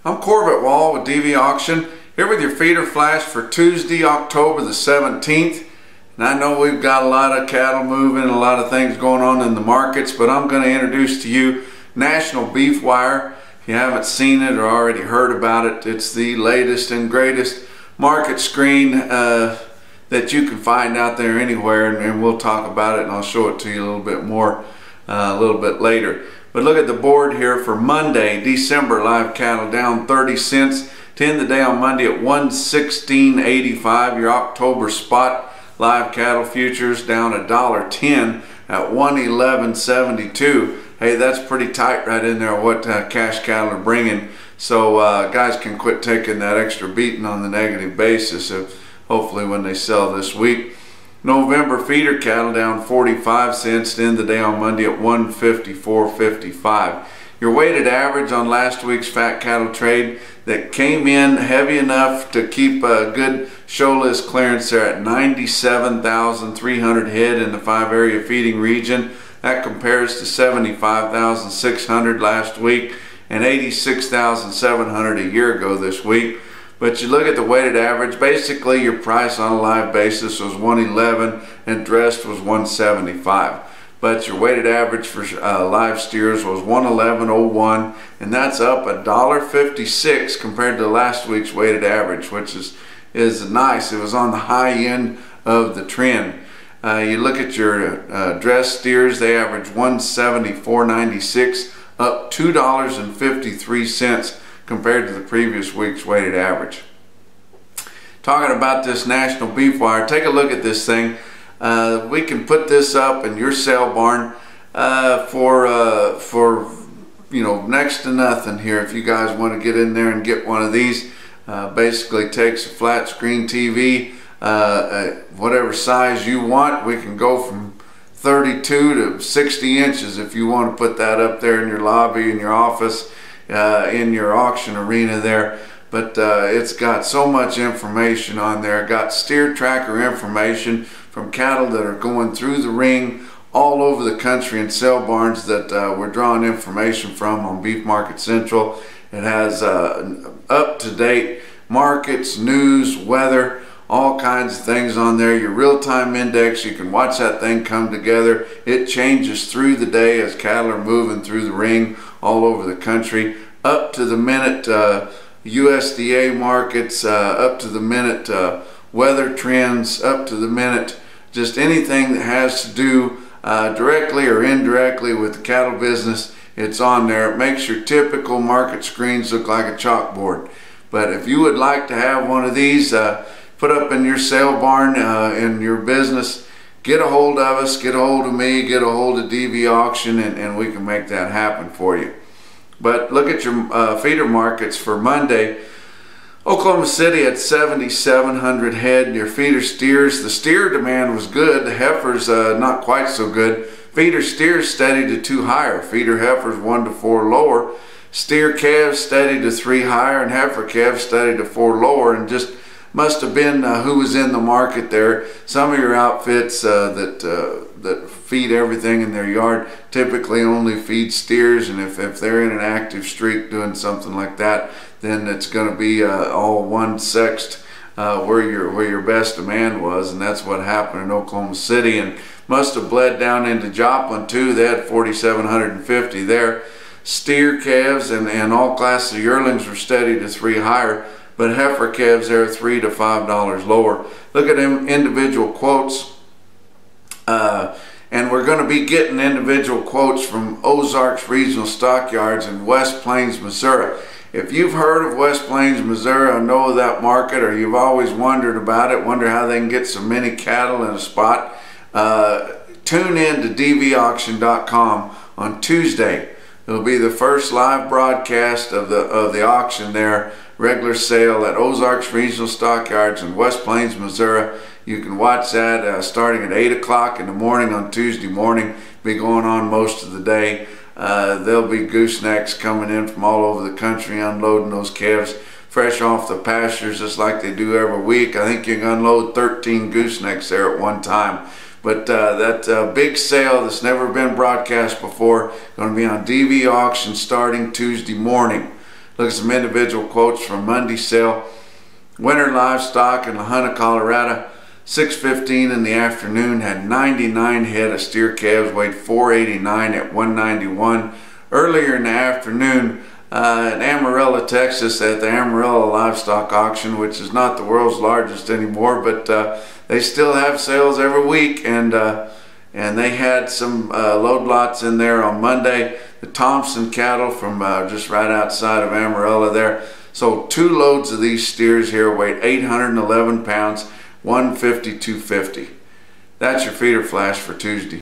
I'm Corbett Wall with DV Auction, here with your feeder flash for Tuesday, October the 17th. And I know we've got a lot of cattle moving, a lot of things going on in the markets, but I'm going to introduce to you National Beef Wire. If you haven't seen it or already heard about it, it's the latest and greatest market screen that you can find out there anywhere, and we'll talk about it and I'll show it to you a little bit more a little bit later. But look at the board here for Monday, December. Live cattle down 30 cents to end the day on Monday at 116.85. Your October spot live cattle futures down $1.10 at 111.72. Hey, that's pretty tight right in there what cash cattle are bringing. So guys can quit taking that extra beating on the negative basis hopefully when they sell this week. November feeder cattle down 45 cents to end the day on Monday at 154.55. Your weighted average on last week's fat cattle trade that came in heavy enough to keep a good show list clearance there at 97,300 head in the 5 area feeding region. That compares to 75,600 last week and 86,700 a year ago this week. But you look at the weighted average, basically your price on a live basis was 111 and dressed was 175. But your weighted average for live steers was 111.01, and that's up $1.56 compared to last week's weighted average, which is nice. It was on the high end of the trend. You look at your dressed steers, they average 174.96, up $2.53 compared to the previous week's weighted average. Talking about this National Beef Wire, take a look at this thing. We can put this up in your sale barn for you know, next to nothing here. If you guys want to get in there and get one of these, basically takes a flat screen TV, whatever size you want. We can go from 32 to 60 inches if you want to put that up there in your lobby, in your office, in your auction arena there. But it's got so much information on there. Got steer tracker information from cattle that are going through the ring all over the country in sale barns that we're drawing information from on Beef Market Central. It has up-to-date markets, news, weather, all kinds of things on there. Your real-time index, you can watch that thing come together. It changes through the day as cattle are moving through the ring all over the country. Up to the minute USDA markets, up to the minute weather trends, up to the minute just anything that has to do directly or indirectly with the cattle business. It's on there. It makes your typical market screens look like a chalkboard. But if you would like to have one of these put up in your sale barn in your business, get a hold of us, get a hold of me, get a hold of DV Auction, and we can make that happen for you. But look at your feeder markets for Monday. Oklahoma City at 7,700 head. Your feeder steers, the steer demand was good. The heifers not quite so good. Feeder steers steady to 2 higher. Feeder heifers 1 to 4 lower. Steer calves steady to 3 higher, and heifer calves steady to 4 lower. And just must have been who was in the market there. Some of your outfits that feed everything in their yard typically only feed steers, and if they're in an active streak doing something like that, then it's going to be all one sexed where your best demand was, and that's what happened in Oklahoma City, and must have bled down into Joplin too. They had 4,750 there. Steer calves and all classes of yearlings were steady to 3 higher, but heifer calves there $3 to $5 lower. Look at them individual quotes. And we're going to be getting individual quotes from Ozarks Regional Stockyards in West Plains, Missouri. If you've heard of West Plains, Missouri, or know that market, or you've always wondered about it, wonder how they can get so many cattle in a spot, tune in to dvauction.com on Tuesday. It'll be the first live broadcast of the auction there, regular sale at Ozarks Regional Stockyards in West Plains, Missouri. You can watch that starting at 8 o'clock in the morning on Tuesday morning. Be going on most of the day. There'll be goosenecks coming in from all over the country unloading those calves fresh off the pastures just like they do every week. I think you can unload 13 goosenecks there at one time. But that big sale that's never been broadcast before, going to be on DV Auction starting Tuesday morning. Look at some individual quotes from Monday's sale. Winter livestock in La Junta, Colorado, 6:15 in the afternoon, had 99 head of steer calves, weighed 489 at 191. Earlier in the afternoon, in Amarillo, Texas, at the Amarillo Livestock Auction, which is not the world's largest anymore, but they still have sales every week, and they had some load lots in there on Monday. The Thompson cattle from just right outside of Amarillo there. So 2 loads of these steers here weighed 811 pounds, 150, 250. That's your feeder flash for Tuesday.